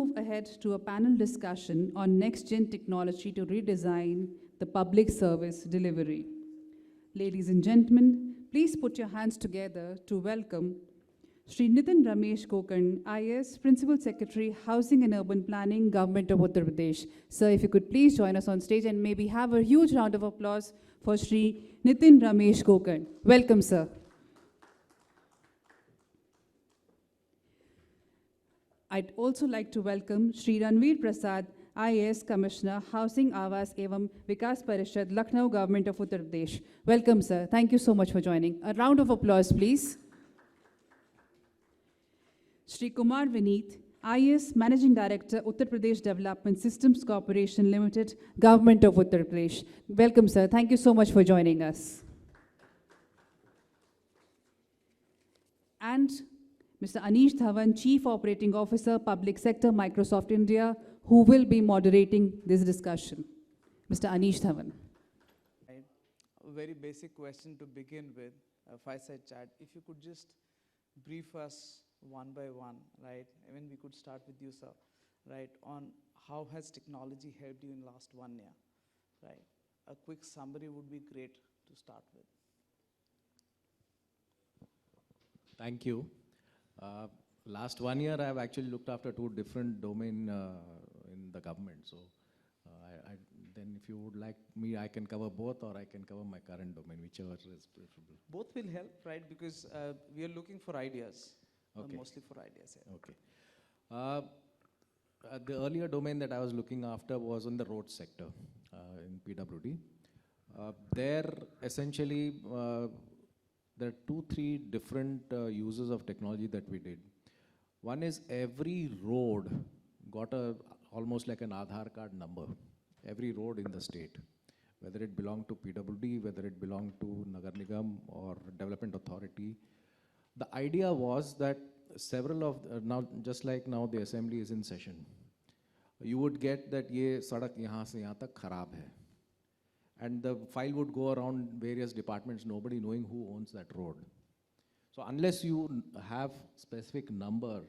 move ahead to a panel discussion on next-gen technology to redesign the public service delivery. Ladies and gentlemen, please put your hands together to welcome Shri Nitin Ramesh Gokarn, IAS, Principal Secretary, Housing and Urban Planning, Government of Uttar Pradesh. Sir, if you could please join us on stage and maybe have a huge round of applause for Shri Nitin Ramesh Gokarn. Welcome, sir. I'd also like to welcome Shri Ranvir Prasad, IAS Commissioner, Housing, Awas, Evam, Vikas, Parishad, Lucknow, Government of Uttar Pradesh. Welcome, sir. Thank you so much for joining. A round of applause, please. Shri Kumar Vineet, IAS Managing Director, Uttar Pradesh Development Systems Corporation Limited, Government of Uttar Pradesh. Welcome, sir. Thank you so much for joining us. And Mr. Anish Dhawan, Chief Operating Officer, Public Sector, Microsoft India, who will be moderating this discussion. Mr. Anish Dhawan. A very basic question to begin with, a fireside chat. If you could just brief us one by one, right? I mean, we could start with you, sir, right? On how has technology helped you in last 1 year, right? A quick summary would be great to start with. Thank you. Last 1 year, I have actually looked after 2 different domains in the government. So then if you would like me, I can cover both or I can cover my current domain, whichever is preferable. Both will help, right? Because we are looking for ideas, okay. Mostly for ideas. Yeah. Okay. The earlier domain that I was looking after was in the road sector in PWD. There, essentially, there are 2-3 different uses of technology that we did. One is every road got almost like an Aadhaar card number, every road in the state, whether it belonged to PWD, whether it belonged to Nagar Nigam or Development Authority. The idea was that several of, now just like now the assembly is in session, you would get that ye sadak yahan se yahan tak kharab hai. And the file would go around various departments, nobody knowing who owns that road. So unless you have specific number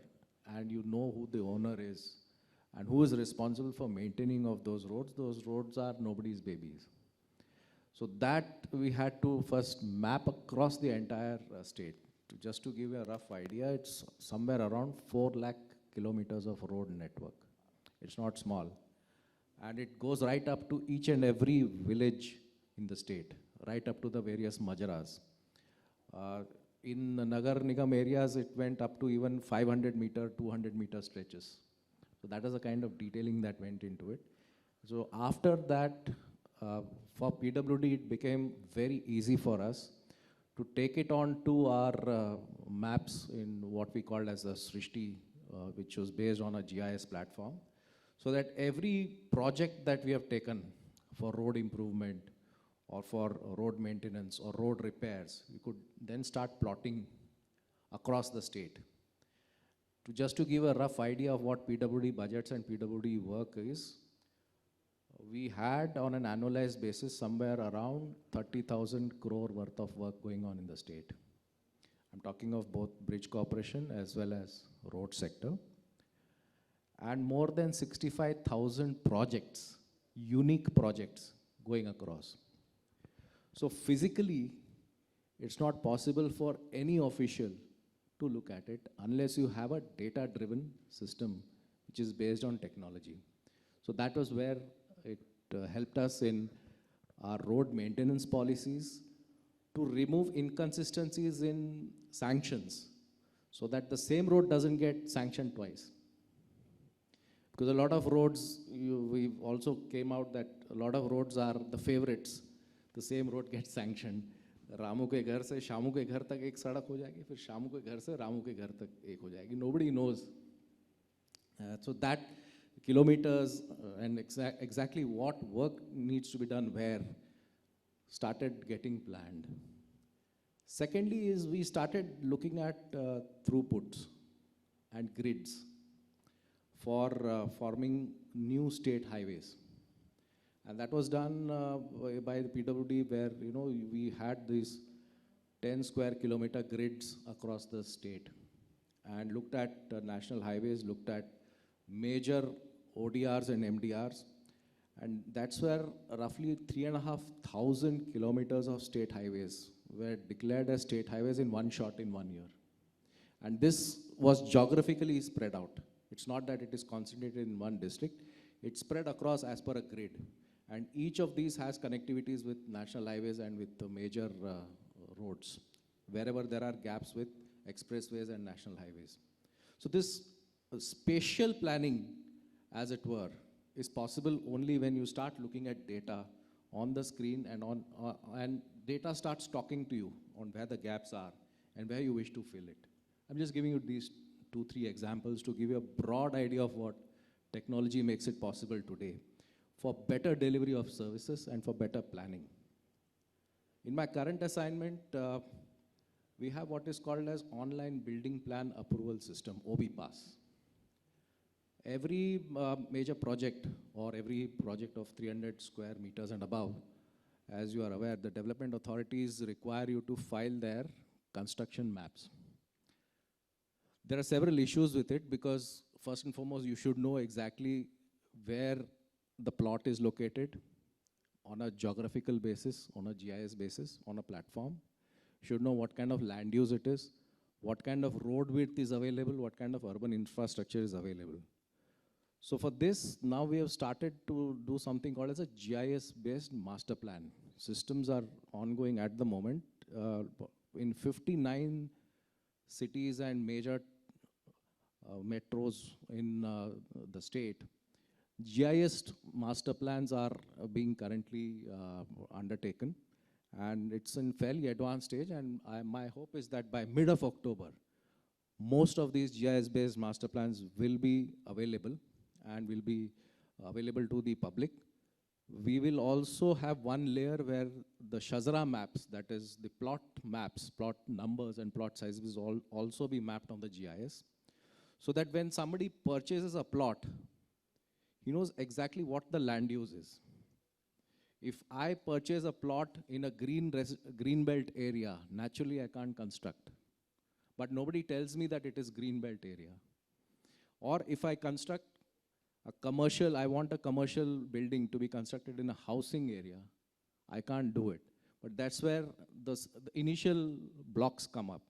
and you know who the owner is and who is responsible for maintaining of those roads are nobody's babies. So that we had to first map across the entire state. Just to give you a rough idea, it's somewhere around 4 lakh kilometers of road network. It's not small. And it goes right up to each and every village in the state, right up to the various majaras. In the Nagar Nigam areas, it went up to even 500 meter, 200 meter stretches. So that is the kind of detailing that went into it. So after that, for PWD, it became very easy for us to take it on to our maps in what we called as a Srishti, which was based on a GIS platform. So that every project that we have taken for road improvement or for road maintenance or road repairs, we could then start plotting across the state. Just to give a rough idea of what PWD budgets and PWD work is, we had on an annualized basis somewhere around 30,000 crore worth of work going on in the state. I'm talking of both bridge corporation as well as road sector. And more than 65,000 projects, unique projects going across. So physically, it's not possible for any official to look at it unless you have a data-driven system which is based on technology. So that was where it helped us in our road maintenance policies to remove inconsistencies in sanctions so that the same road doesn't get sanctioned twice. Because a lot of roads, we also came out that a lot of roads are the favorites. The same road gets sanctioned. Ramu के घर से शामू के घर तक एक सड़क हो जाएगी, फिर शामू के घर से रामू के घर तक एक हो जाएगी. Nobody knows. So that kilometers and exactly what work needs to be done where started getting planned. Secondly is we started looking at throughputs and grids for forming new state highways. And that was done by the PWD where, you know, we had these 10 square kilometer grids across the state and looked at national highways, looked at major ODRs and MDRs. And that's where roughly 3,500 kilometers of state highways were declared as state highways in one shot in 1 year. And this was geographically spread out. It's not that it is concentrated in one district. It's spread across as per a grid. And each of these has connectivities with national highways and with the major roads, wherever there are gaps with expressways and national highways. So this spatial planning, as it were, is possible only when you start looking at data on the screen and data starts talking to you on where the gaps are and where you wish to fill it. I'm just giving you these 2-3 examples to give you a broad idea of what technology makes it possible today for better delivery of services and for better planning. In my current assignment, we have what is called as Online Building Plan Approval System, OBPAS. Every major project or every project of 300 square meters and above, as you are aware, the development authorities require you to file their construction maps. There are several issues with it because first and foremost, you should know exactly where the plot is located on a geographical basis, on a GIS basis, on a platform. You should know what kind of land use it is, what kind of road width is available, what kind of urban infrastructure is available. So for this, now we have started to do something called as a GIS-based master plan. Systems are ongoing at the moment in 59 cities and major metros in the state. GIS master plans are being currently undertaken, and it's in fairly advanced stage, and my hope is that by mid of October, most of these GIS-based master plans will be available and will be available to the public. We will also have one layer where the Shazra maps, that is the plot maps, plot numbers and plot sizes will also be mapped on the GIS, so that when somebody purchases a plot, he knows exactly what the land use is. If I purchase a plot in a green belt area, naturally I can't construct. But nobody tells me that it is green belt area. Or if I construct a commercial, I want a commercial building to be constructed in a housing area, I can't do it. But that's where the initial blocks come up.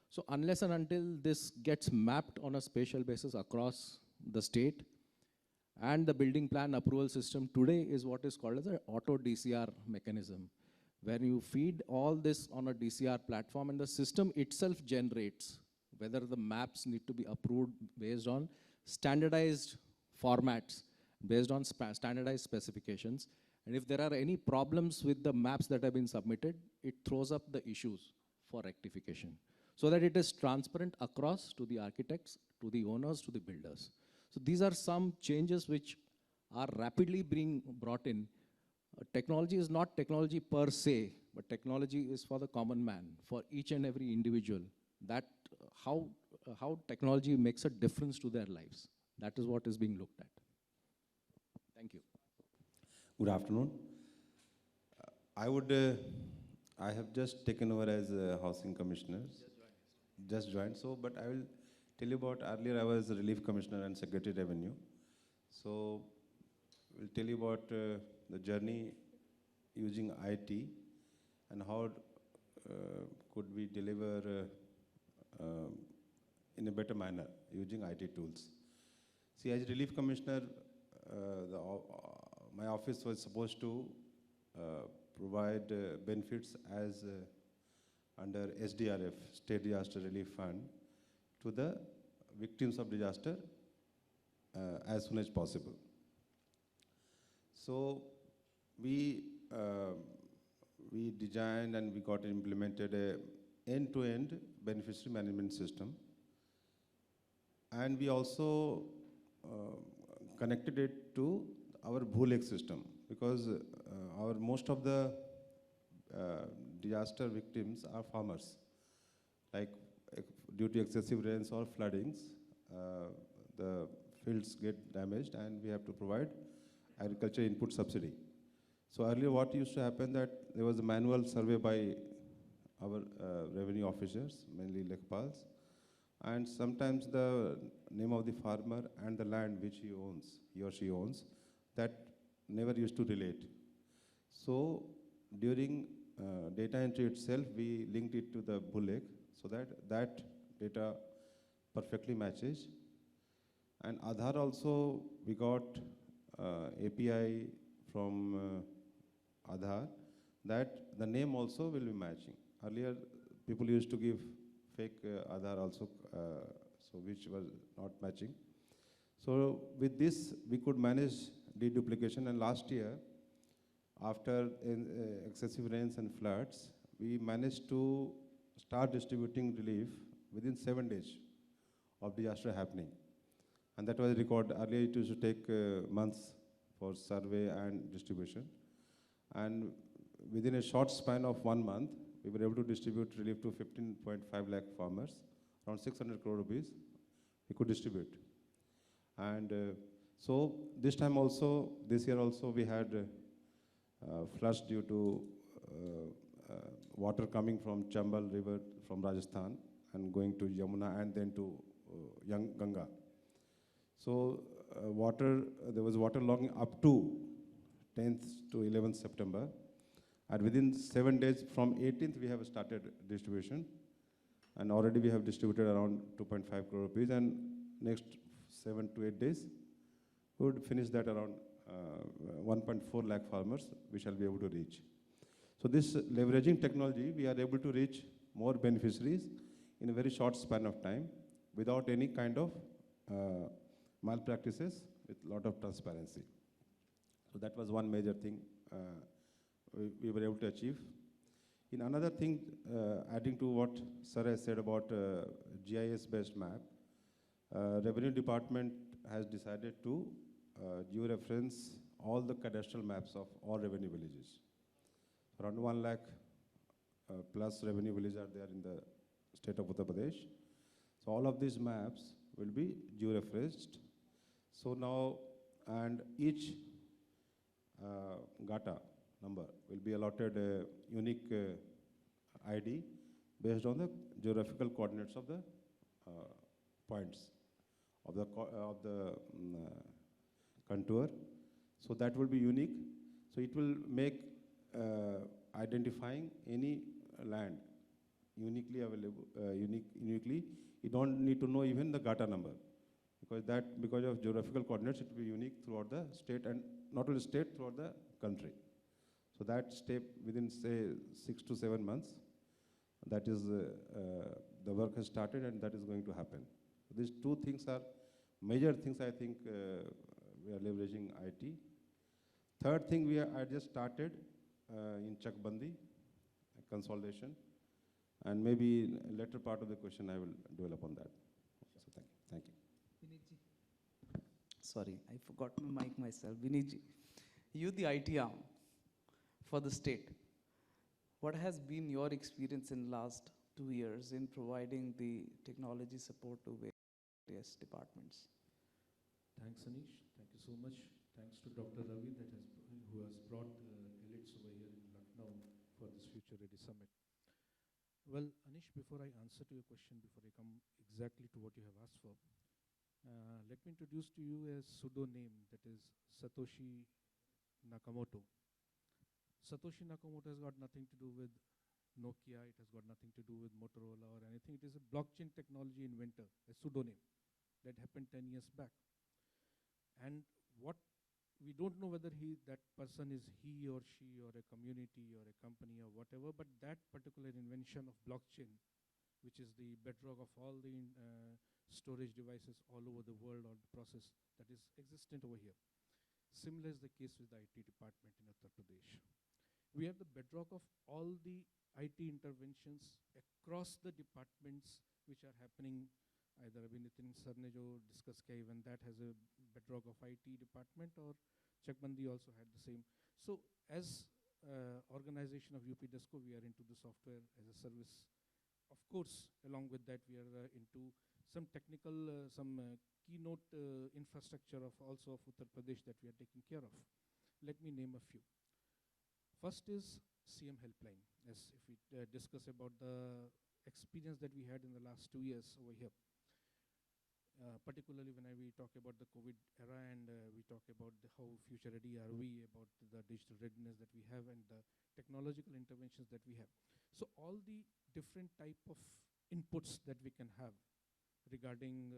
So unless and until this gets mapped on a spatial basis across the state, and the building plan approval system today is what is called as an auto DCR mechanism, where you feed all this on a DCR platform and the system itself generates whether the maps need to be approved based on standardized formats, based on standardized specifications. And if there are any problems with the maps that have been submitted, it throws up the issues for rectification, so that it is transparent across to the architects, to the owners, to the builders. So these are some changes which are rapidly being brought in. Technology is not technology per se, but technology is for the common man, for each and every individual. That how technology makes a difference to their lives. That is what is being looked at. Thank you. Good afternoon. I have just taken over as a housing commissioner. Just joined. So, but I will tell you about, earlier I was a relief commissioner and secretary revenue. So, we'll tell you about the journey using IT and how could we deliver in a better manner using IT tools. See, as relief commissioner, my office was supposed to provide benefits as under SDRF, State Disaster Relief Fund, to the victims of disaster as soon as possible. So we designed and we got implemented a end-to-end beneficiary management system, and we also connected it to our Bhulek system, because most of the disaster victims are farmers. Like due to excessive rains or floodings, the fields get damaged and we have to provide agriculture input subsidy. So earlier what used to happen that there was a manual survey by our revenue officers, mainly Lekhpals, and sometimes the name of the farmer and the land which he or she owns, that never used to relate. So during data entry itself, we linked it to the bullock so that that data perfectly matches. And Aadhaar also, we got API from Aadhaar that the name also will be matching. Earlier, people used to give fake Aadhaar also, so which was not matching. So with this, we could manage deduplication. And last year, after excessive rains and floods, we managed to start distributing relief within 7 days of disaster happening. And that was a record. Earlier, it used to take months for survey and distribution. And within a short span of 1 month, we were able to distribute relief to 15.5 lakh farmers, around 600 crore rupees we could distribute. And so this time also, this year also, we had floods due to water coming from Chambal river from Rajasthan and going to Yamuna and then to Ganga. So there was water logging up to 10th to 11th September. And within 7 days, from 18th, we have started distribution. And already we have distributed around 2.5 crore rupees. And next 7 to 8 days, we would finish that around 1.4 lakh farmers we shall be able to reach. So this leveraging technology, we are able to reach more beneficiaries in a very short span of time without any kind of malpractices, with a lot of transparency. So that was one major thing we were able to achieve. In another thing, adding to what Sir has said about GIS-based map, Revenue Department has decided to georeference all the cadastral maps of all revenue villages. Around 1 lakh plus revenue villages are there in the state of Uttar Pradesh. So all of these maps will be georeferenced. So now, and each gata number will be allotted a unique ID based on the geographical coordinates of the points of the contour. So that will be unique. So it will make identifying any land uniquely available, uniquely. You don't need to know even the gata number, because of geographical coordinates, it will be unique throughout the state, and not only state, throughout the country. So that step within, say, 6 to 7 months, that is, the work has started and that is going to happen. These two things are major things, I think, we are leveraging IT. Third thing, I just started in Chakbandi, consolidation, and maybe in later part of the question I will develop on that. So thank you. Vinitji. Sorry, I forgot my mic myself. Vinitji, you the IT arm for the state. What has been your experience in last 2 years in providing the technology support to various departments? Thanks, Anish. Thank you so much. Thanks to Dr. Ravi who has brought Elets over here in Lucknow for this Future Ready Summit. Well, Anish, before I answer to your question, before I come exactly to what you have asked for, let me introduce to you a pseudo name, that is Satoshi Nakamoto. Satoshi Nakamoto has got nothing to do with Nokia, it has got nothing to do with Motorola or anything. It is a blockchain technology inventor, a pseudonym that happened 10 years back. And what we don't know whether that person is he or she or a community or a company or whatever, but that particular invention of blockchain, which is the bedrock of all the storage devices all over the world, or the process that is existent over here. Similar is the case with the IT department in Uttar Pradesh. We have the bedrock of all the IT interventions across the departments which are happening. Either Nitin sir ne jo discuss kiya, even that has a bedrock of IT department, or Chakbandi also had the same. So as organization of UP Desco, we are into the software as a service. Of course, along with that, we are into some technical, keynote infrastructure of also of Uttar Pradesh that we are taking care of. Let me name a few. First is CM Helpline, as if we discuss about the experience that we had in the last 2 years over here. particularly when we talk about the COVID era and we talk about how future ready are we, about the digital readiness that we have and the technological interventions that we have. So all the different type of inputs that we can have regarding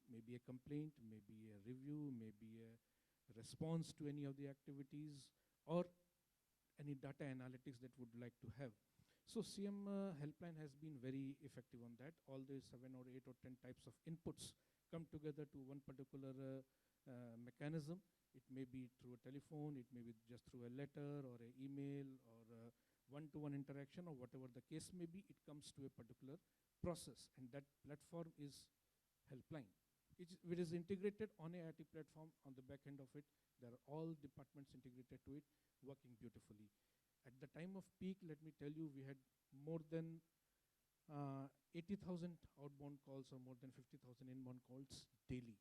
maybe a complaint, maybe a review, maybe a response to any of the activities, or any data analytics that would like to have. So CM helpline has been very effective on that. All the 7 or 8 or 10 types of inputs come together to one particular mechanism. It may be through a telephone, it may be just through a letter or an email or a one-to-one interaction or whatever the case may be, it comes to a particular process, and that platform is helpline. It is integrated on a IT platform. On the back end of it, there are all departments integrated to it, working beautifully. At the time of peak, let me tell you, we had more than 80,000 outbound calls or more than 50,000 inbound calls daily.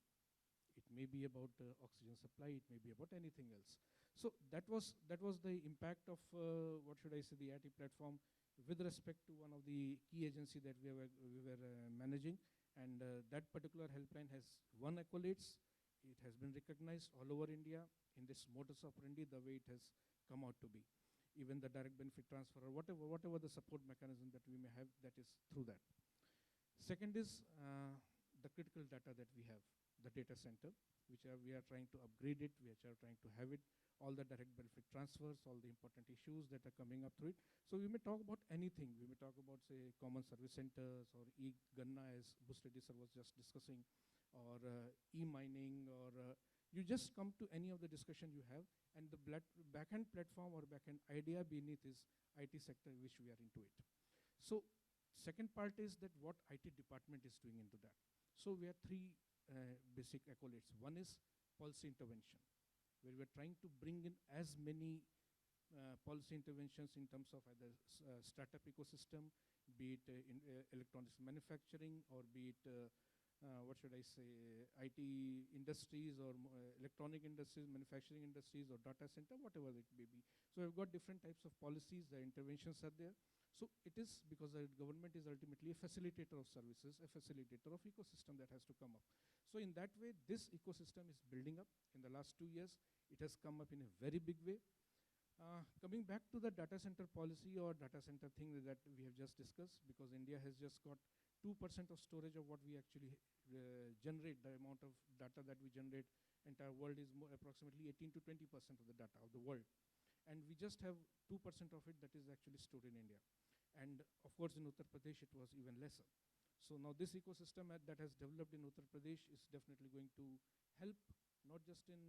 It may be about oxygen supply, it may be about anything else. So that was the impact of, what should I say, the IT platform with respect to one of the key agency that we were managing. And that particular helpline has won accolades. It has been recognized all over India in this modus operandi, the way it has come out to be. Even the direct benefit transfer or whatever the support mechanism that we may have, that is through that. Second is the critical data that we have, the data center, which we are trying to upgrade it, we are trying to have it, all the direct benefit transfers, all the important issues that are coming up through it. So we may talk about anything. We may talk about, say, common service centers or e-Ganna, as Busreddy sir was just discussing, or e-mining, or you just come to any of the discussion you have, and the backend platform or backend idea beneath is IT sector, which we are into it. So second part is that what IT department is doing into that. So we have three basic accolades. One is policy intervention, where we're trying to bring in as many policy interventions in terms of either startup ecosystem, be it in electronics manufacturing, or be it what should I say, IT industries or electronic industries, manufacturing industries, or data center, whatever it may be. So we've got different types of policies, the interventions are there. So it is because the government is ultimately a facilitator of services, a facilitator of ecosystem that has to come up. So in that way, this ecosystem is building up. In the last 2 years, it has come up in a very big way. Coming back to the data center policy or data center thing that we have just discussed, because India has just got 2% of storage of what we actually generate, the amount of data that we generate, entire world is approximately 18 to 20% of the data of the world. And we just have 2% of it that is actually stored in India. And of course, in Uttar Pradesh, it was even lesser. So now this ecosystem that has developed in Uttar Pradesh is definitely going to help, not just in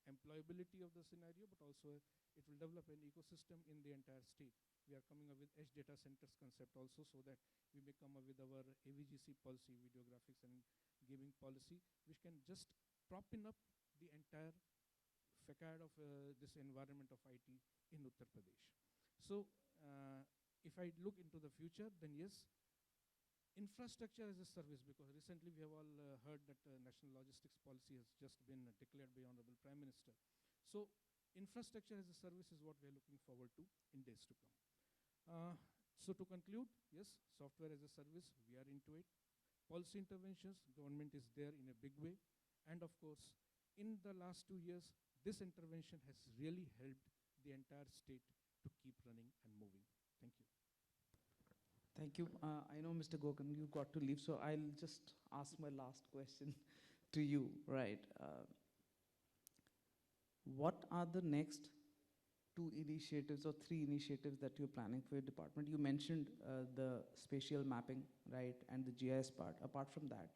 employability of the scenario, but also it will develop an ecosystem in the entire state. We are coming up with edge data centers concept also, so that we may come up with our AVGC policy, video graphics and gaming policy, which can just prop up the entire facade of this environment of IT in Uttar Pradesh. So if I look into the future, then yes, infrastructure as a service, because recently we have all heard that national logistics policy has just been declared by Honorable Prime Minister. So infrastructure as a service is what we are looking forward to in days to come. So to conclude, yes, software as a service, we are into it. Policy interventions, government is there in a big way. And of course, in the last 2 years, this intervention has really helped the entire state to keep running and moving. Thank you. Thank you. I know, Mr. Gokarn, you got to leave, so I'll just ask my last question to you, right? What are the next 2 initiatives or 3 initiatives that you're planning for your department? You mentioned the spatial mapping, right, and the GIS part. Apart from that,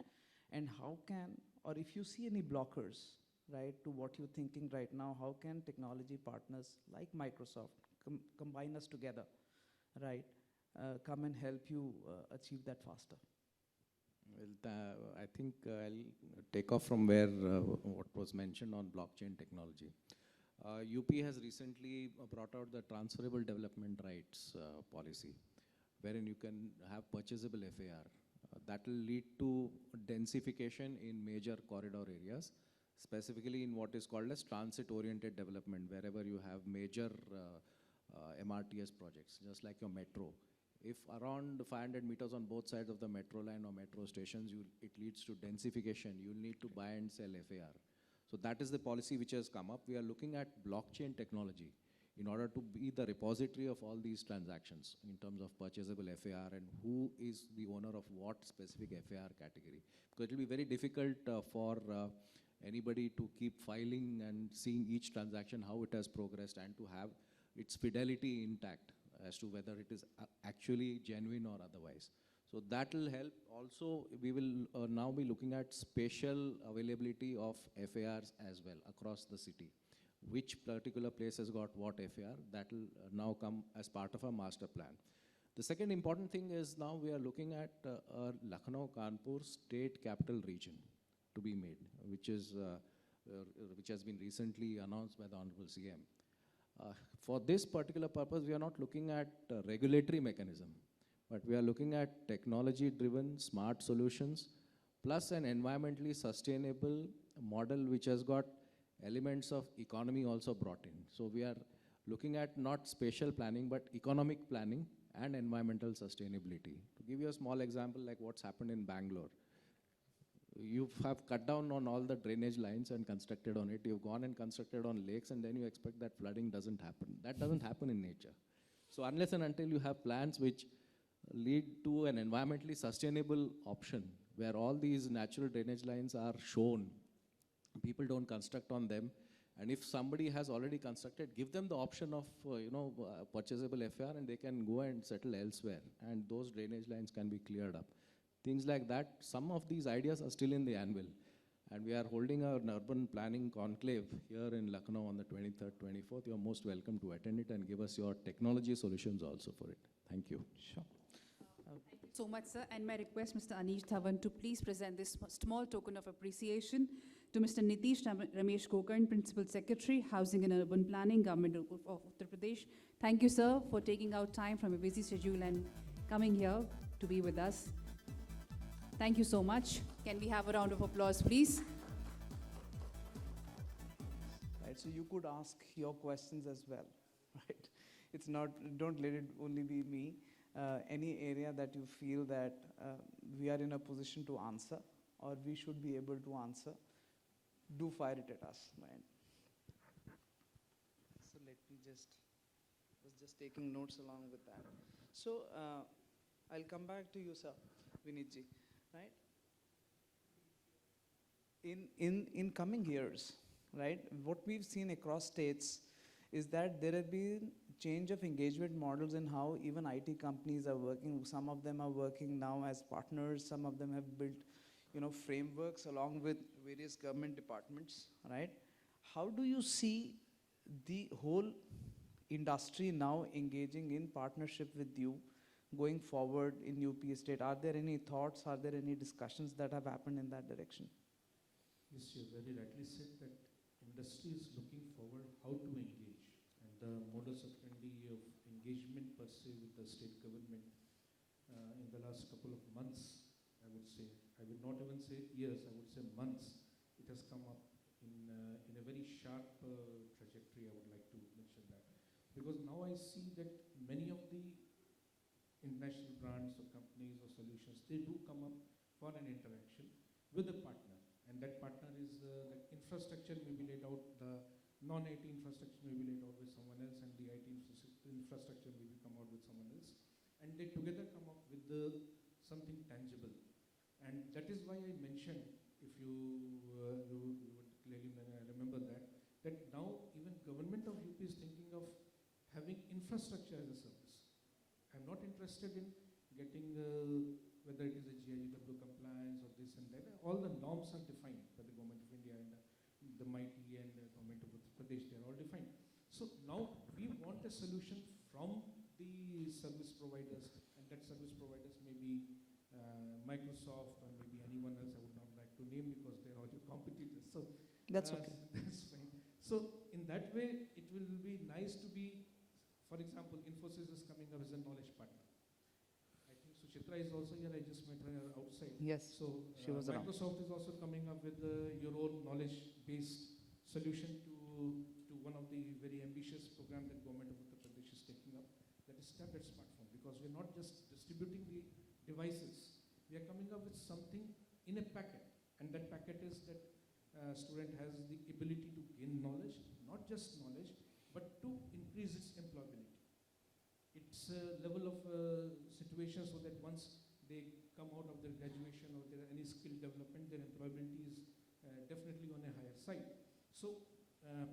and how can, or if you see any blockers, right, to what you're thinking right now, how can technology partners like Microsoft combine us together, right, come and help you achieve that faster? Well, I think I'll take off from where what was mentioned on blockchain technology. UP has recently brought out the transferable development rights policy, wherein you can have purchasable FAR. That will lead to densification in major corridor areas, specifically in what is called as transit-oriented development, wherever you have major MRTS projects, just like your metro. If around 500 meters on both sides of the metro line or metro stations, it leads to densification, you'll need to buy and sell FAR. So that is the policy which has come up. We are looking at blockchain technology in order to be the repository of all these transactions in terms of purchasable FAR and who is the owner of what specific FAR category. Because it will be very difficult for anybody to keep filing and seeing each transaction, how it has progressed, and to have its fidelity intact as to whether it is actually genuine or otherwise. So that will help. Also, we will now be looking at spatial availability of FARs as well across the city. Which particular place has got what FAR, that will now come as part of our master plan. The second important thing is now we are looking at a Lucknow Kanpur state capital region to be made, which has been recently announced by the Honorable CM. For this particular purpose, we are not looking at regulatory mechanism, but we are looking at technology-driven smart solutions, plus an environmentally sustainable model which has got elements of economy also brought in. So we are looking at not spatial planning, but economic planning and environmental sustainability. To give you a small example, like what's happened in Bangalore. You have cut down on all the drainage lines and constructed on it. You've gone and constructed on lakes, and then you expect that flooding doesn't happen. That doesn't happen in nature. So unless and until you have plans which lead to an environmentally sustainable option, where all these natural drainage lines are shown, people don't construct on them, and if somebody has already constructed, give them the option of purchasable FAR, and they can go and settle elsewhere, and those drainage lines can be cleared up. Things like that. Some of these ideas are still in the anvil, and we are holding an urban planning conclave here in Lucknow on the 23rd, 24th. You are most welcome to attend it and give us your technology solutions also for it. Thank you. Sure. Thank you so much, sir. And my request, Mr. Anish Dhawan, to please present this small token of appreciation to Mr. Nitin Ramesh Gokarn, Principal Secretary, Housing and Urban Planning, Government of Uttar Pradesh. Thank you, sir, for taking out time from a busy schedule and coming here to be with us. Thank you so much. Can we have a round of applause, please? Right, so you could ask your questions as well, right? It's not, don't let it only be me. Any area that you feel that we are in a position to answer or we should be able to answer, do fire it at us, right? So let me was just taking notes along with that. So I'll come back to you, sir, Vinitji, right? In coming years, right, what we've seen across states is that there have been change of engagement models in how even IT companies are working. Some of them are working now as partners. Some of them have built, frameworks along with various government departments, right? How do you see the whole industry now engaging in partnership with you going forward in UP state? Are there any thoughts? Are there any discussions that have happened in that direction? Yes, you very rightly said that industry is looking forward how to engage, and the modus operandi of engagement per se with the state government in the last couple of months, I would say, I would not even say years, I would say months, it has come up in a very sharp trajectory. I would like to mention that, because now I see that many of the international brands or companies or solutions, they do come up for an interaction with a partner. And that partner is the infrastructure may be laid out, the non-IT infrastructure may be laid out with someone else, and the IT infrastructure may be come out with someone else. And they together come up with something tangible. And that is why I mentioned, if you would clearly remember that now even government of UP is thinking of having infrastructure as a service. I'm not interested in getting whether it is a GIGW compliance or this and that. All the norms are defined by the Government of India and the MIT and the Government of Uttar Pradesh. They are all defined. So now we want a solution from the service providers, and that service providers may be Microsoft or maybe anyone else. I would not like to name because they are all your competitors. So that's okay. That's fine. So in that way, it will be nice to be, for example, Infosys is coming up as a knowledge partner. Chitra is also here. I just met her outside. Yes, so she was Microsoft is also coming up with your own knowledge-based solution to one of the very ambitious program that Government of Uttar Pradesh is taking up. That standard smartphone, because we're not just distributing the devices. We are coming up with something in a packet, and that packet is that student has the ability to gain knowledge, not just knowledge, but to increase its employability. It's a level of situation so that once they come out of their graduation or there any skill development, their employability is definitely on a higher side. So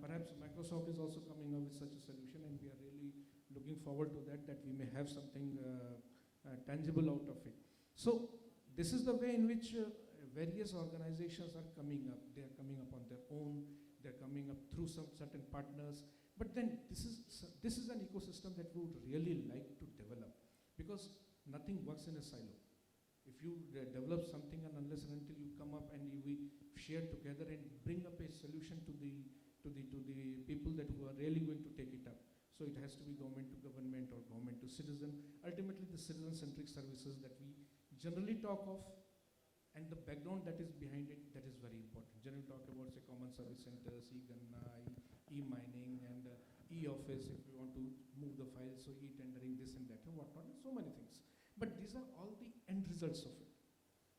perhaps Microsoft is also coming up with such a solution, and we are really looking forward to that, that we may have something tangible out of it. So this is the way in which various organizations are coming up. They are coming up on their own, they're coming up through some certain partners. But then this is an ecosystem that we would really like to develop, because nothing works in a silo. If you develop something, and unless and until you come up and we share together and bring up a solution to the people that who are really going to take it up. So it has to be government to government or government to citizen. Ultimately, the citizen-centric services that we generally talk of, and the background that is behind it, that is very important. Generally talk about, say, common service centers, e-Ganna, e-mining, and e-office if we want to move the files, so e-tendering, this and that and whatnot, and so many things. But these are all the end results of it.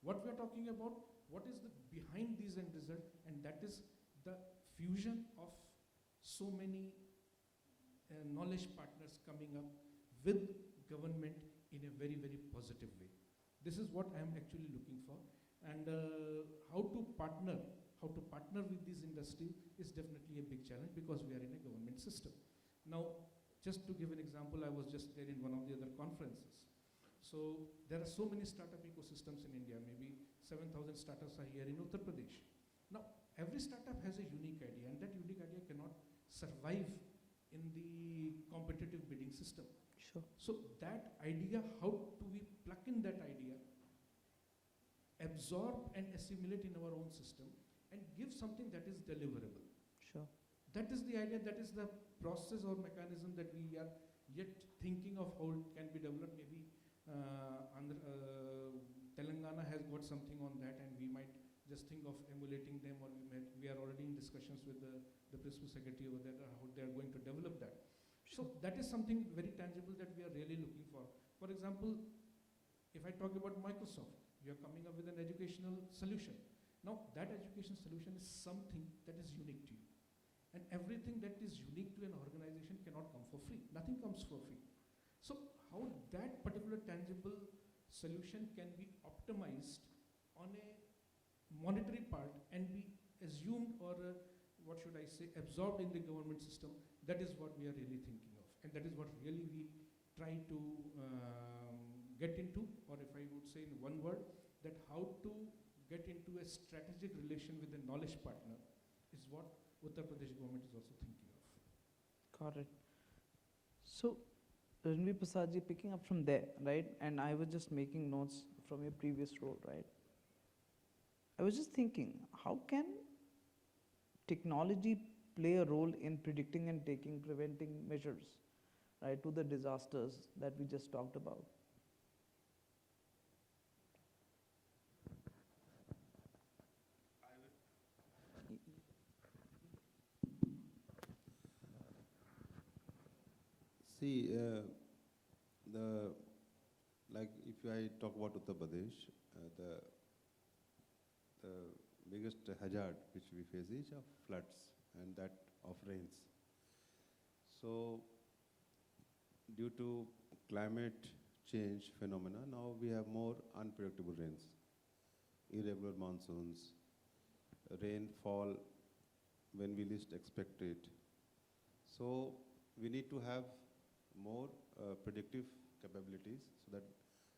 What we are talking about, what is the behind these end results, and that is the fusion of so many knowledge partners coming up with government in a very, very positive way. This is what I am actually looking for. And how to partner with these industries is definitely a big challenge, because we are in a government system. Now, just to give an example, I was just there in one of the other conferences. So there are so many startup ecosystems in India. Maybe 7,000 startups are here in Uttar Pradesh. Now, every startup has a unique idea, and that unique idea cannot survive in the competitive bidding system. Sure. So that idea, how do we plug in that idea, absorb and assimilate in our own system, and give something that is deliverable? Sure. That is the idea, that is the process or mechanism that we are yet thinking of how it can be developed. Maybe Telangana has got something on that, and we might just think of emulating them, or we are already in discussions with the principal secretary over there, how they are going to develop that. So that is something very tangible that we are really looking for. For example, if I talk about Microsoft, you are coming up with an educational solution. Now, that education solution is something that is unique to you. And everything that is unique to an organization cannot come for free. Nothing comes for free. So how that particular tangible solution can be optimized on a monetary part and be assumed, or what should I say, absorbed in the government system, that is what we are really thinking of. And that is what really we try to get into, or if I would say in one word, that how to get into a strategic relation with a knowledge partner is what Uttar Pradesh government is also thinking of. Got it. So, Ranvir Prasad ji, picking up from there, right? And I was just making notes from your previous role, right? I was just thinking, how can technology play a role in predicting and preventing measures, right, to the disasters that we just talked about? See, like if I talk about Uttar Pradesh, the biggest hazard which we face is of floods and that of rains. So, due to climate change phenomena, now we have more unpredictable rains, irregular monsoons, rainfall when we least expect it. So, we need to have more predictive capabilities, so that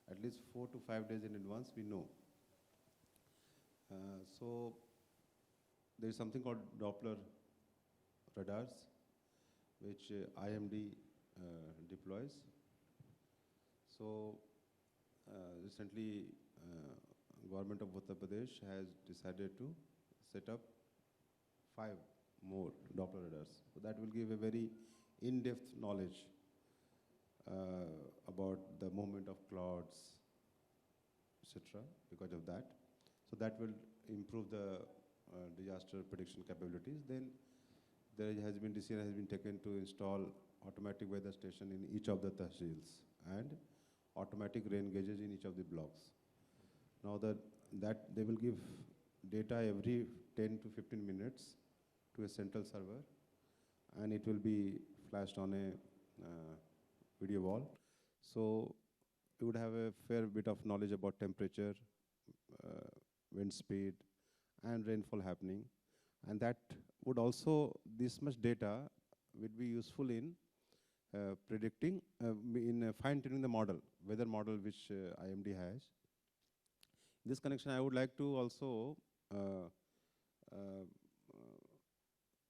at least 4 to 5 days in advance we know. So there is something called Doppler radars, which IMD deploys. So recently, government of Uttar Pradesh has decided to set up 5 more Doppler radars. So that will give a very in-depth knowledge about the movement of clouds, etc. because of that. So that will improve the disaster prediction capabilities. Then there has been decision has been taken to install automatic weather station in each of the tahsils and automatic rain gauges in each of the blocks. Now that they will give data every 10 to 15 minutes to a central server, and it will be flashed on a video wall. So you would have a fair bit of knowledge about temperature, wind speed, and rainfall happening. And that would also, this much data would be useful in predicting, in fine-tuning the model, weather model which IMD has. In this connection, I would like to also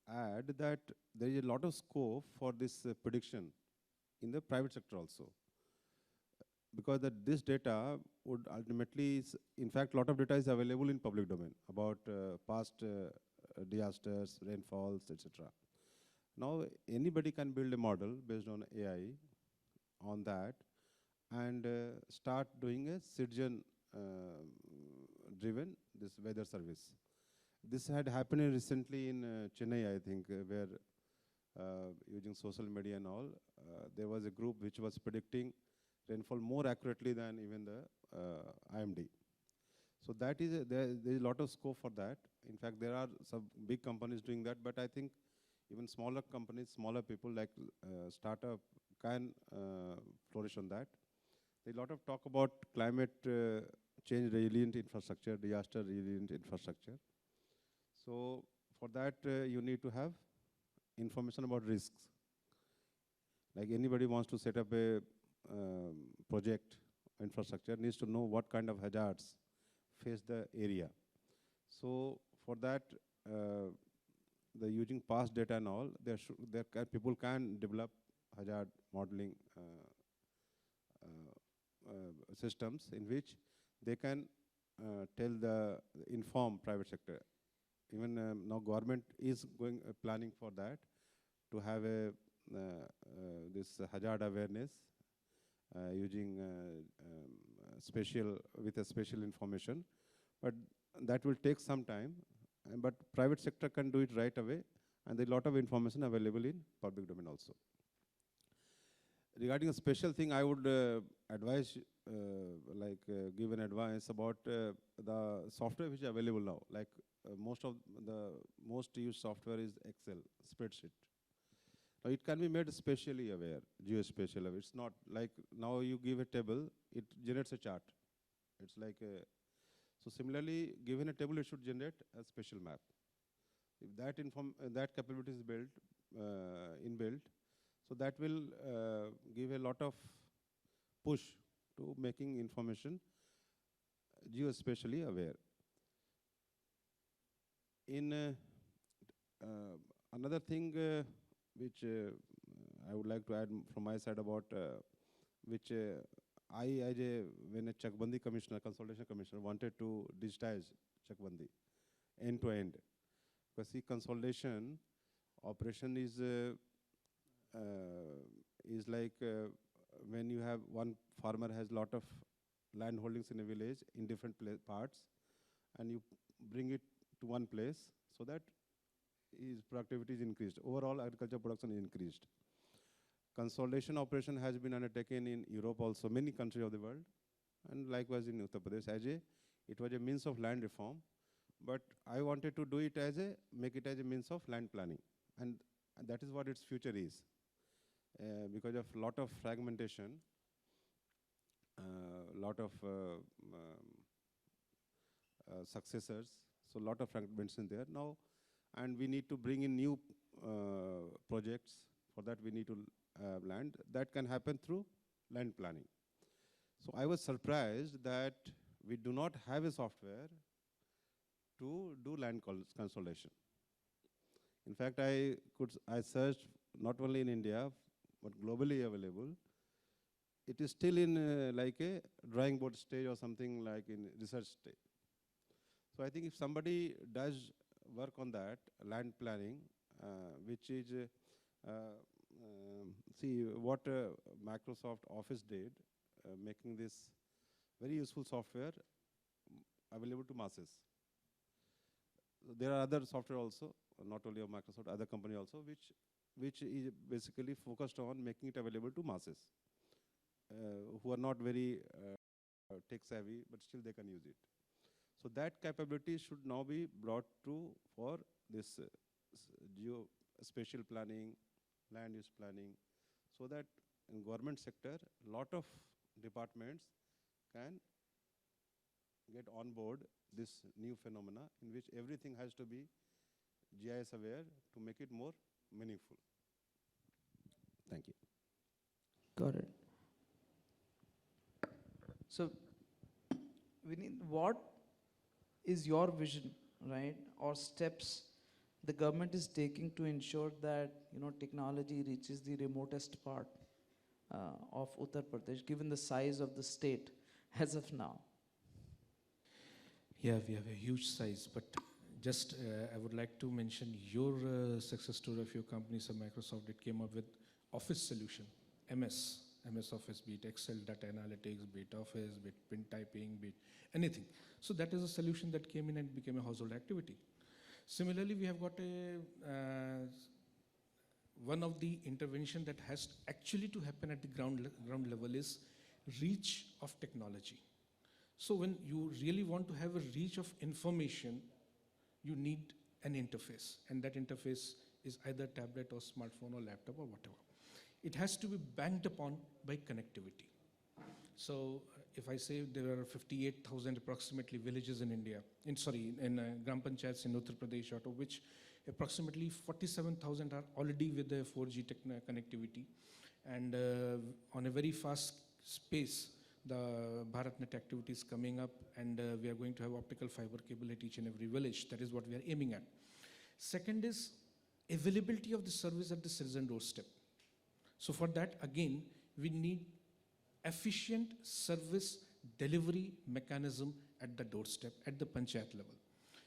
add that there is a lot of scope for this prediction in the private sector also, because this data would ultimately, in fact, a lot of data is available in public domain about past disasters, rainfalls, etc. Now, anybody can build a model based on AI on that and start doing a citizen driven this weather service. This had happened recently in Chennai, I think, where using social media and all, there was a group which was predicting rainfall more accurately than even the IMD. So that is there is a lot of scope for that. In fact, there are some big companies doing that, but I think even smaller companies, smaller people like startup can flourish on that. There's a lot of talk about climate change resilient infrastructure, disaster resilient infrastructure. So for that, you need to have information about risks. Like anybody wants to set up a project infrastructure needs to know what kind of hazards face the area. So for that, the using past data and all, people can develop hazard modeling systems in which they can inform private sector. Even now government is planning for that, to have a this hazard awareness using with a special information, but that will take some time. But private sector can do it right away, and there is a lot of information available in public domain also. Regarding a special thing, I would advise, give an advice about the software which is available now. Like most used software is Excel spreadsheet. Now it can be made spatially aware, geospatial aware. It's not like now you give a table, it generates a chart. It's like so similarly, given a table, it should generate a spatial map. If that capability is built, inbuilt, so that will give a lot of push to making information geospatially aware. In another thing which I would like to add from my side about which when a Chakbandi commissioner, consolidation commissioner, wanted to digitize Chakbandi end to end, because see, consolidation operation is like when you have one farmer has lot of land holdings in a village in different parts, and you bring it to one place so that his productivity is increased. Overall, agriculture production is increased. Consolidation operation has been undertaken in Europe also, many countries of the world, and likewise in Uttar Pradesh. It was a means of land reform, but I wanted to do it make it as a means of land planning, and that is what its future is. Because of lot of fragmentation, lot of successors, so lot of fragmentation there now, and we need to bring in new projects. For that, we need to land. That can happen through land planning. So I was surprised that we do not have a software to do land consolidation. In fact, I searched not only in India, but globally available. It is still in like a drawing board stage or something like in research stage. So I think if somebody does work on that, land planning, which is, see what Microsoft Office did, making this very useful software available to masses. There are other software also, not only of Microsoft, other company also, which which is basically focused on making it available to masses who are not very tech savvy, but still they can use it. So that capability should now be brought to for this geospatial planning, land use planning, so that in government sector, lot of departments can get on board this new phenomena in which everything has to be GIS aware to make it more meaningful. Thank you. Got it. So, Vinit, what is your vision, right, or steps the government is taking to ensure that technology reaches the remotest part of Uttar Pradesh, given the size of the state as of now? Yeah, we have a huge size, but just I would like to mention your success story of your company. So Microsoft, it came up with Office solution, MS Office, be it Excel, data analytics, be it Office, be it print typing, be it anything. So that is a solution that came in and became a household activity. Similarly, we have got a one of the intervention that has actually to happen at the ground level is reach of technology. So when you really want to have a reach of information, you need an interface, and that interface is either tablet or smartphone or laptop or whatever. It has to be banked upon by connectivity. So if I say there are 58,000 approximately villages in India, in Gram Panchayats in Uttar Pradesh, out of which approximately 47,000 are already with the 4G connectivity, and on a very fast space, the BharatNet activity is coming up, and we are going to have optical fiber cable at each and every village. That is what we are aiming at. Second is availability of the service at the citizen doorstep. So for that, again, we need efficient service delivery mechanism at the doorstep, at the panchayat level.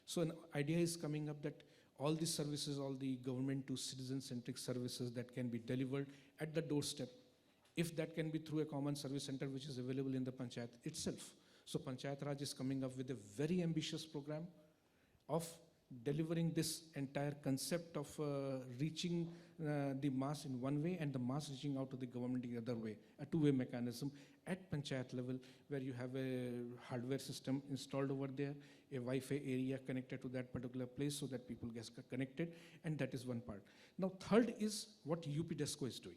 So an idea is coming up that all these services, all the government to citizen-centric services that can be delivered at the doorstep, if that can be through a common service center which is available in the panchayat itself. So Panchayat Raj is coming up with a very ambitious program of delivering this entire concept of reaching the mass in one way and the mass reaching out to the government the other way, a two-way mechanism at panchayat level, where you have a hardware system installed over there, a Wi-Fi area connected to that particular place so that people get connected, and that is one part. Now third is what UPDESCO is doing.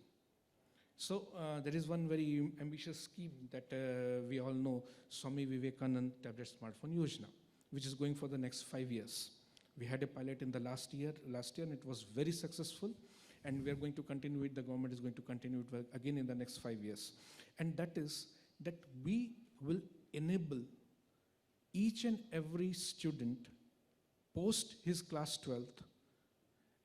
So there is one very ambitious scheme that we all know, Swami Vivekanand Tablet Smartphone Yojana, which is going for the next 5 years. We had a pilot in the last year, and it was very successful, and we are going to continue it. The government is going to continue it again in the next 5 years. And that is that we will enable each and every student post his class 12th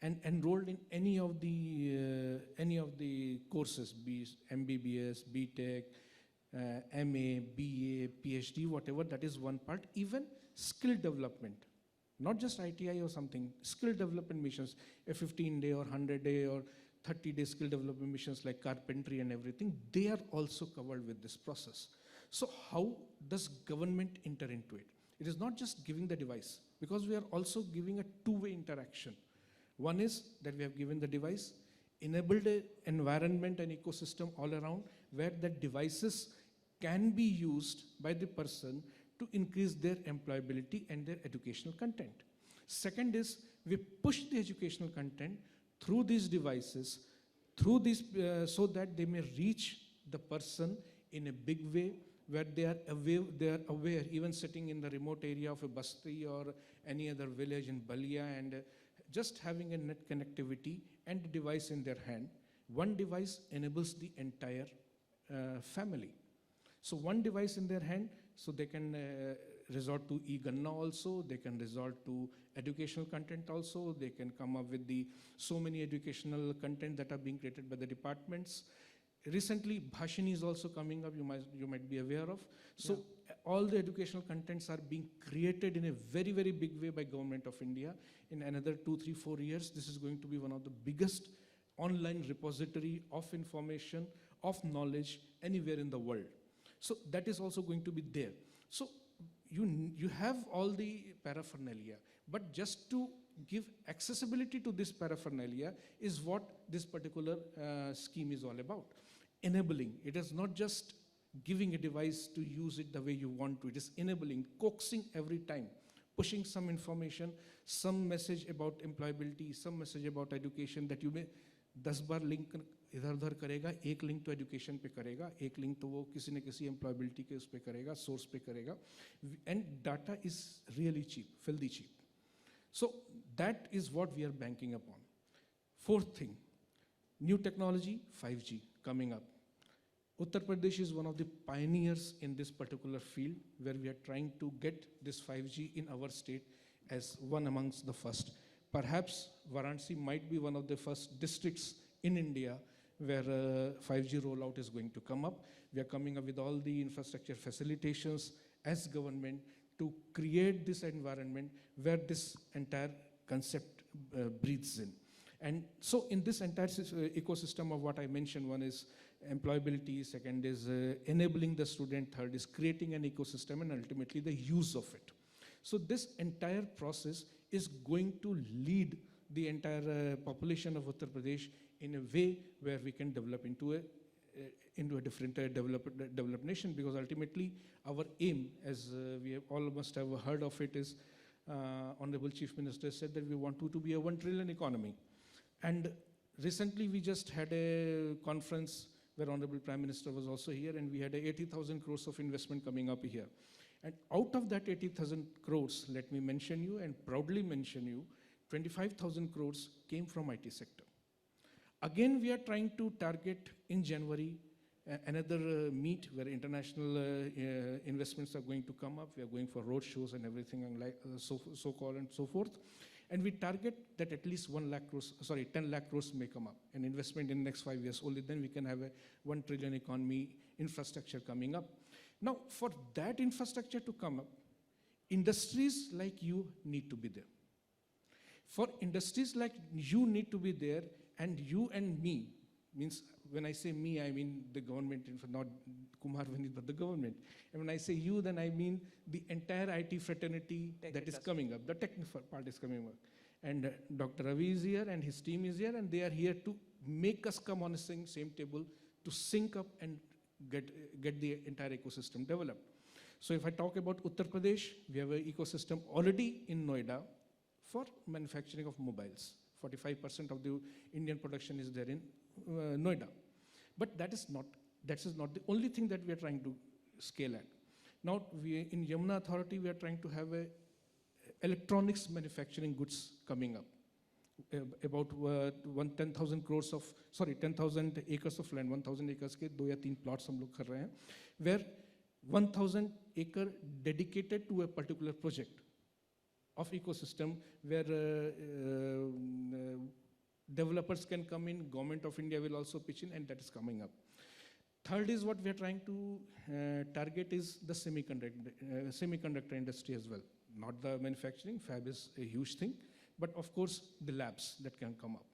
and enrolled in any of the courses, be it MBBS, BTech, MA, BA, PhD, whatever, that is one part. Even skill development, not just ITI or something, skill development missions, a 15-day or 100-day or 30-day skill development missions like carpentry and everything, they are also covered with this process. So how does government enter into it? It is not just giving the device, because we are also giving a two-way interaction. One is that we have given the device, enabled an environment and ecosystem all around where the devices can be used by the person to increase their employability and their educational content. Second is we push the educational content through these devices, through these, so that they may reach the person in a big way, where they are aware, even sitting in the remote area of a Basti or any other village in Balia, and just having a net connectivity and a device in their hand. One device enables the entire family. So one device in their hand, so they can resort to e-Ganna also, they can resort to educational content also, they can come up with so many educational content that are being created by the departments. Recently, Bhashini is also coming up, you might be aware of. So all the educational contents are being created in a very, very big way by Government of India. In another 2, 3, 4 years, this is going to be one of the biggest online repository of information, of knowledge anywhere in the world. So that is also going to be there. So you have all the paraphernalia, but just to give accessibility to this paraphernalia is what this particular scheme is all about. Enabling. It is not just giving a device to use it the way you want to. It is enabling, coaxing every time, pushing some information, some message about employability, some message about education that you may 10 bar link इधर उधर करेगा, एक link तो education पे करेगा, एक link तो वो किसी न किसी एम्प्लॉयबिलिटी के उस पे करेगा, सोर्स पे करेगा, and data is really cheap, filthy cheap. So that is what we are banking upon. Fourth thing, new technology, 5G coming up. Uttar Pradesh is one of the pioneers in this particular field where we are trying to get this 5G in our state as one amongst the first. Perhaps Varanasi might be one of the first districts in India where 5G rollout is going to come up. We are coming up with all the infrastructure facilitations as government to create this environment where this entire concept breathes in. And so in this entire ecosystem of what I mentioned, one is employability, second is enabling the student, third is creating an ecosystem, and ultimately the use of it. So this entire process is going to lead the entire population of Uttar Pradesh in a way where we can develop into a different developed nation, because ultimately our aim, as we have all must have heard of it, is Honorable Chief Minister said that we want to be a 1 trillion economy. And recently we just had a conference where Honorable Prime Minister was also here, and we had 80,000 crores of investment coming up here. And out of that 80,000 crores, let me mention you and proudly mention you, 25,000 crores came from IT sector. Again, we are trying to target in January another meet where international investments are going to come up. We are going for road shows and everything like so-called and so forth. And we target that at least 10 lakh crores may come up. An investment in the next 5 years, only then we can have a 1 trillion economy infrastructure coming up. Now, for that infrastructure to come up, industries like you need to be there. For industries like you need to be there, and you and me, means when I say me, I mean the government, not Kumar Vinit, but the government. And when I say you, then I mean the entire IT fraternity that is coming up, the technical part is coming up. And Dr. Ravi is here and his team is here, and they are here to make us come on the same table to sync up and get the entire ecosystem developed. So if I talk about Uttar Pradesh, we have an ecosystem already in Noida for manufacturing of mobiles. 45% of the Indian production is there in Noida. But that is not the only thing that we are trying to scale at. Now, in Yamuna Authority, we are trying to have a electronics manufacturing goods coming up. About 10,000 acres of land, 1,000 acres ke 2 or 3 plots hum log kar rahe hain, where 1,000 acre dedicated to a particular project of ecosystem where developers can come in, Government of India will also pitch in, and that is coming up. Third is what we are trying to target is the semiconductor industry as well. Not the manufacturing, fab is a huge thing, but of course the labs that can come up.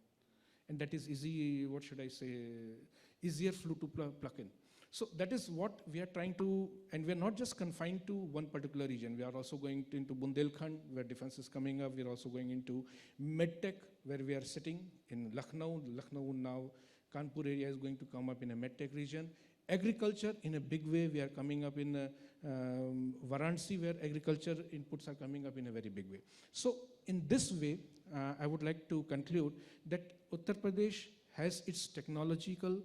And that is easy, what should I say, easier flow to plug in. So that is what we are trying to, and we are not just confined to one particular region. We are also going into Bundelkhand, where defense is coming up. We are also going into MedTech, where we are sitting in Lucknow. Lucknow now, Kanpur area is going to come up in a MedTech region. Agriculture in a big way, we are coming up in Varanasi, where agriculture inputs are coming up in a very big way. So in this way, I would like to conclude that Uttar Pradesh has its technological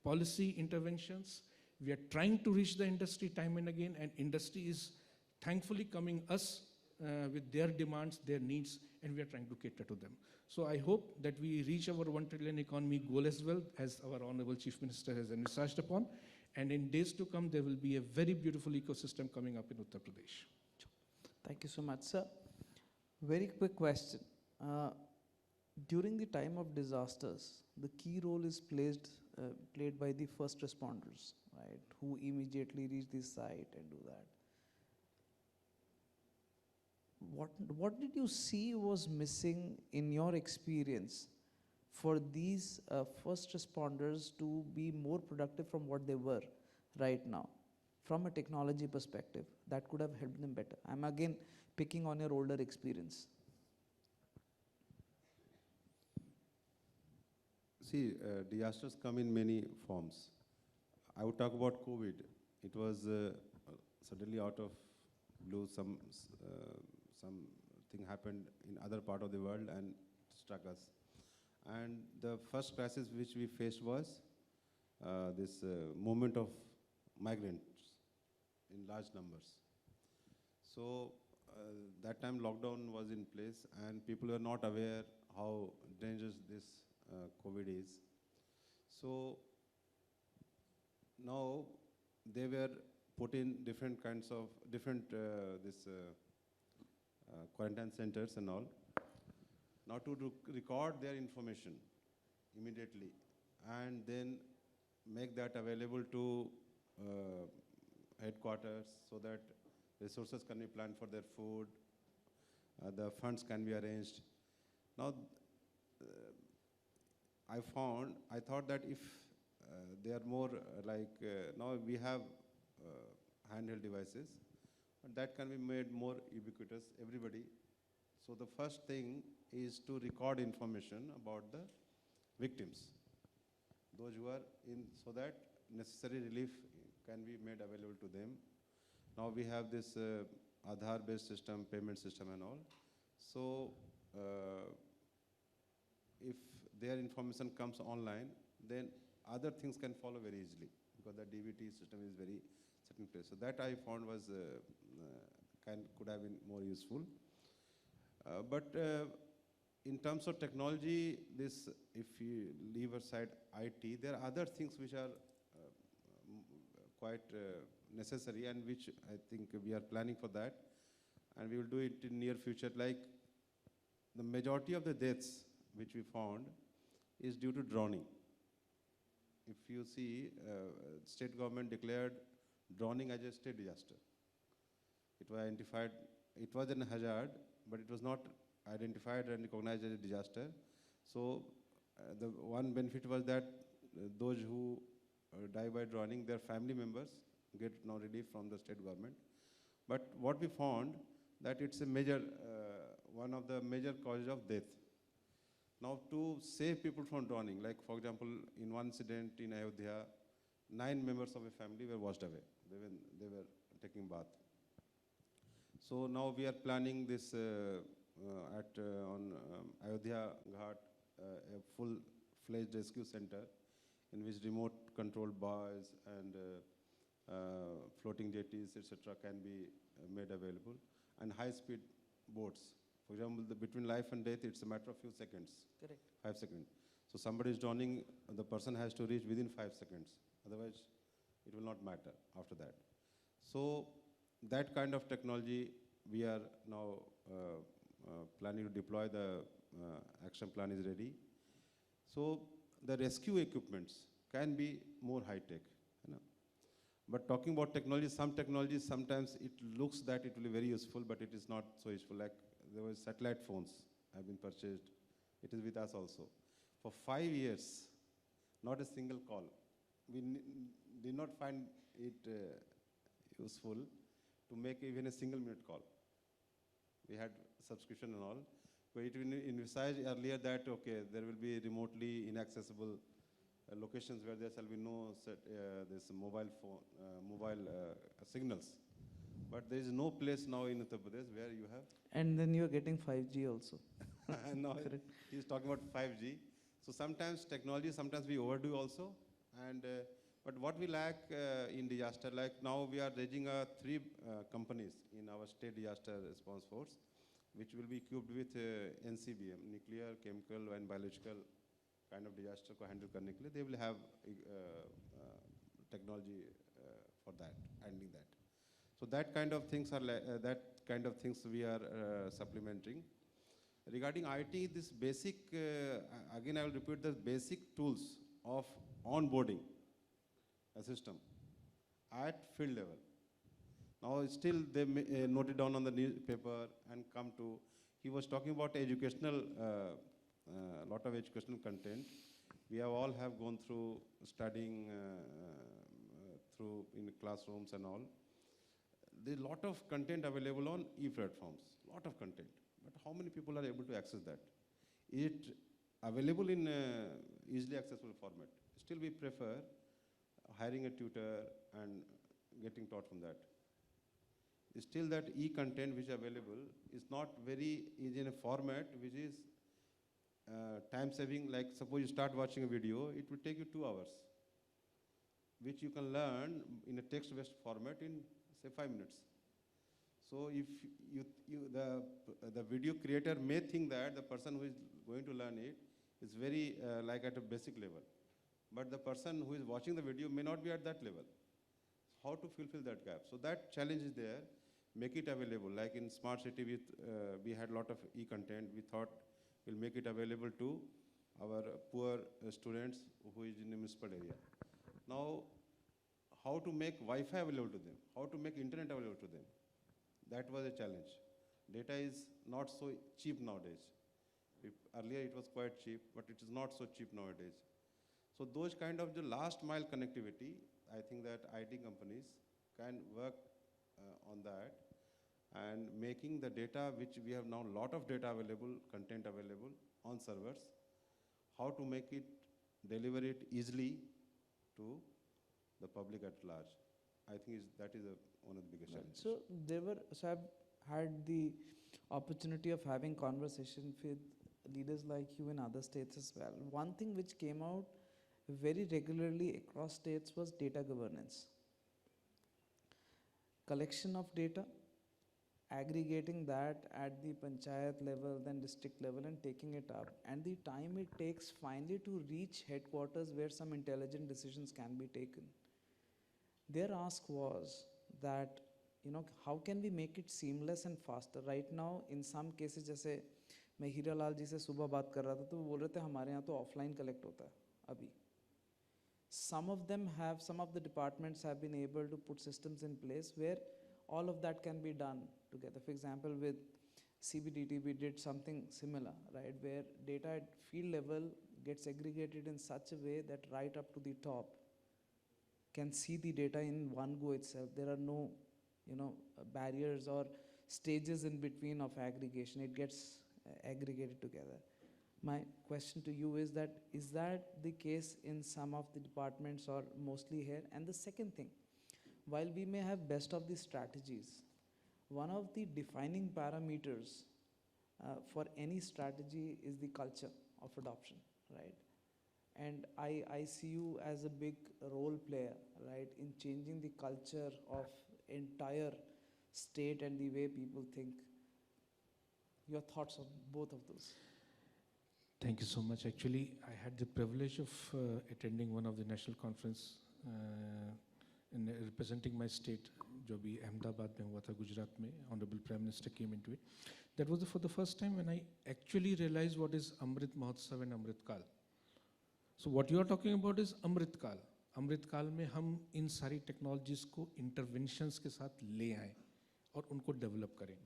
policy interventions. We are trying to reach the industry time and again, and industry is thankfully coming us with their demands, their needs, and we are trying to cater to them. So I hope that we reach our 1 trillion economy goal as well, as our Honorable Chief Minister has envisaged upon. And in days to come, there will be a very beautiful ecosystem coming up in Uttar Pradesh. Thank you so much, sir. Very quick question. During the time of disasters, the key role is played by the first responders, right, who immediately reach the site and do that. What did you see was missing in your experience for these first responders to be more productive from what they were right now, from a technology perspective, that could have helped them better? I'm again picking on your older experience. See, disasters come in many forms. I would talk about COVID. It was suddenly out of blue, something happened in other part of the world and struck us. And the first crisis which we faced was this movement of migrants in large numbers. So that time lockdown was in place and people were not aware how dangerous this COVID is. So now they were put in different kinds of quarantine centers and all. Now to record their information immediately and then make that available to headquarters so that resources can be planned for their food, the funds can be arranged. Now, I thought that if they are more now we have handheld devices, and that can be made more ubiquitous, everybody. So the first thing is to record information about the victims, those who are in, so that necessary relief can be made available to them. Now we have this Aadhaar-based system, payment system and all. So if their information comes online, then other things can follow very easily because the DBT system is very set in place. So that I found was could have been more useful. But in terms of technology, this, if you leave aside IT, there are other things which are quite necessary and which I think we are planning for that. And we will do it in near future. Like the majority of the deaths which we found is due to drowning. If you see, state government declared drowning as a state disaster. It was identified, it was a hazard, but it was not identified and recognized as a disaster. So the one benefit was that those who die by drowning, their family members get now relief from the state government. But what we found that it's a major, one of the major causes of death. Now to save people from drowning, like for example, in one incident in Ayodhya, 9 members of a family were washed away when they were taking bath. So now we are planning this on Ayodhya Ghat, a full-fledged rescue center in which remote controlled buoys and floating jetties, etc. can be made available, and high-speed boats. For example, between life and death, it's a matter of few seconds. Correct. 5 seconds. So somebody is drowning, the person has to reach within 5 seconds. Otherwise, it will not matter after that. So that kind of technology we are now planning to deploy. The action plan is ready. So the rescue equipments can be more high-tech. You know. But talking about technology, some technologies, sometimes it looks that it will be very useful, but it is not so useful. Like there was satellite phones have been purchased. It is with us also. For 5 years, not a single call. We did not find it useful to make even a single minute call. We had subscription and all. But it envisaged earlier that, okay, there will be remotely inaccessible locations where there shall be no this mobile phone, signals. But there is no place now in Uttar Pradesh where you have. And then you are getting 5G also. No, he's talking about 5G. So sometimes technology, sometimes we overdo also. And but what we lack in disaster, like now we are raising 3 companies in our state disaster response force, which will be equipped with NCBM, nuclear, chemical, and biological kind of disaster ko handle karne ke liye. They will have technology for that, handling that. So that kind of things are we are supplementing. Regarding IT, this basic, again I will repeat, the basic tools of onboarding a system at field level. Now still they note it down on the newspaper and come to, he was talking about educational, lot of educational content. We all have gone through studying through in classrooms and all. There's a lot of content available on e-platforms, lot of content. But how many people are able to access that? Is it available in easily accessible format. Still, we prefer hiring a tutor and getting taught from that. Still, that e-content which is available is not very easy in a format which is time saving. Like suppose you start watching a video, it will take you 2 hours, which you can learn in a text-based format in say 5 minutes. So if the video creator may think that the person who is going to learn it is very like at a basic level, but the person who is watching the video may not be at that level. How to fulfill that gap? So that challenge is there. Make it available. Like in Smart City, we had a lot of e-content. We thought we'll make it available to our poor students who is in the municipal area. Now, how to make Wi-Fi available to them? How to make internet available to them? That was a challenge. Data is not so cheap nowadays. Earlier it was quite cheap, but it is not so cheap nowadays. So those kind of the last mile connectivity, I think that IT companies can work on that, and making the data, which we have now lot of data available, content available on servers, how to make it, deliver it easily to the public at large. I think that is one of the biggest challenges. So I've had the opportunity of having conversation with leaders like you in other states as well. One thing which came out very regularly across states was data governance. Collection of data, aggregating that at the panchayat level, then district level, and taking it up, and the time it takes finally to reach headquarters where some intelligent decisions can be taken. Their ask was that, how can we make it seamless and faster? Right now, in some cases, जैसे मैं हीरा लाल जी से सुबह बात कर रहा था, तो वो बोल रहे थे हमारे यहाँ तो offline collect होता है अभी. Some of the departments have been able to put systems in place where all of that can be done together. For example, with CBDT, we did something similar, right, where data at field level gets aggregated in such a way that right up to the top can see the data in one go itself. There are no, barriers or stages in between of aggregation. It gets aggregated together. My question to you is that the case in some of the departments or mostly here? And the second thing, while we may have best of the strategies, one of the defining parameters for any strategy is the culture of adoption, right? And I see you as a big role player, right, in changing the culture of entire state and the way people think. Your thoughts on both of those? Thank you so much. Actually, I had the privilege of attending one of the national conference in representing my state, जो भी अहमदाबाद में हुआ था, गुजरात में. Honorable Prime Minister came into it. That was for the first time when I actually realized what is Amrit Mahotsav and Amrit Kal. So what you are talking about is Amrit Kal. Amrit Kal में हम इन सारी technologies को interventions के साथ ले आएं और उनको develop करें.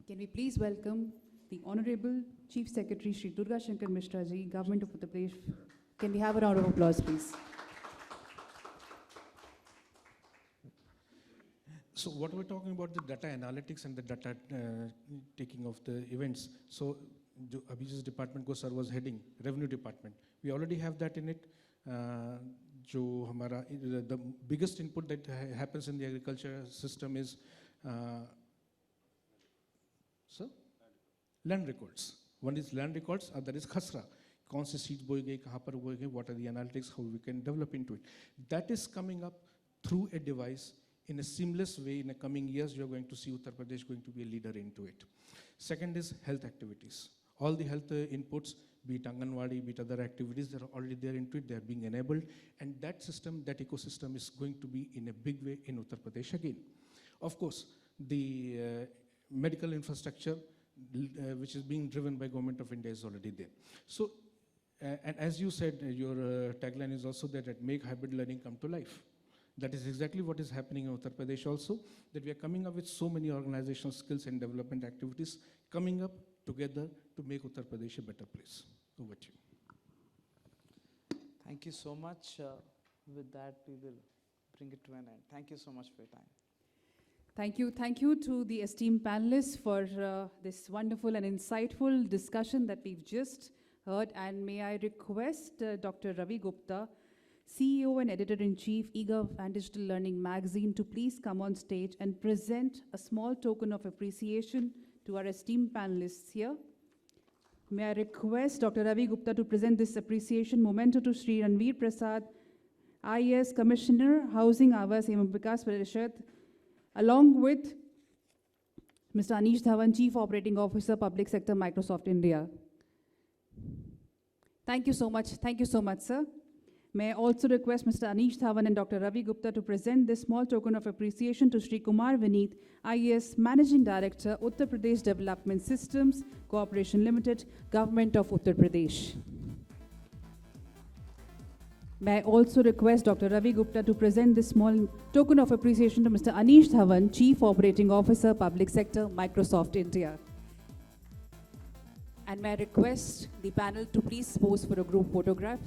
Can we please welcome the Honorable Chief Secretary Shri Durga Shankar Mishra ji, Government of Uttar Pradesh. Can we have a round of applause, please? So what we're talking about, the data analytics and the data taking of the events. So Abhijit's department ko sir was heading, revenue department. We already have that in it. The biggest input that happens in the agriculture system is land records. One is land records, other is khasra. कौन से seeds बोए गए, कहाँ पर बोए गए, what are the analytics, how we can develop into it. That is coming up through a device in a seamless way. In the coming years, you are going to see Uttar Pradesh going to be a leader into it. Second is health activities. All the health inputs, be it Anganwadi, be it other activities, that are already there into it, they are being enabled. And that system, that ecosystem is going to be in a big way in Uttar Pradesh again. Of course, the medical infrastructure, which is being driven by Government of India, is already there. So, and as you said, your tagline is also that make hybrid learning come to life. That is exactly what is happening in Uttar Pradesh also, that we are coming up with so many organizational skills and development activities coming up together to make Uttar Pradesh a better place. Over to you. Thank you so much. With that, we will bring it to an end. Thank you so much for your time. Thank you to the esteemed panelists for this wonderful and insightful discussion that we've just heard. And may I request Dr. Ravi Gupta, CEO and Editor-in-Chief, eGov and Digital Learning Magazine, to please come on stage and present a small token of appreciation to our esteemed panelists here. May I request Dr. Ravi Gupta to present this appreciation memento to Sri Ranvir Prasad, IAS Commissioner, Housing, Awas, Evam, Vikas, Parishad, along with Mr. Anish Dhawan, Chief Operating Officer, Public Sector, Microsoft India. Thank you so much. Thank you so much, sir. May I also request Mr. Anish Dhawan and Dr. Ravi Gupta to present this small token of appreciation to Sri Kumar Vineet, IAS Managing Director, Uttar Pradesh Development Systems Corporation Limited, Government of Uttar Pradesh. May I also request Dr. Ravi Gupta to present this small token of appreciation to Mr. Anish Dhawan, Chief Operating Officer, Public Sector, Microsoft India. And may I request the panel to please pose for a group photograph.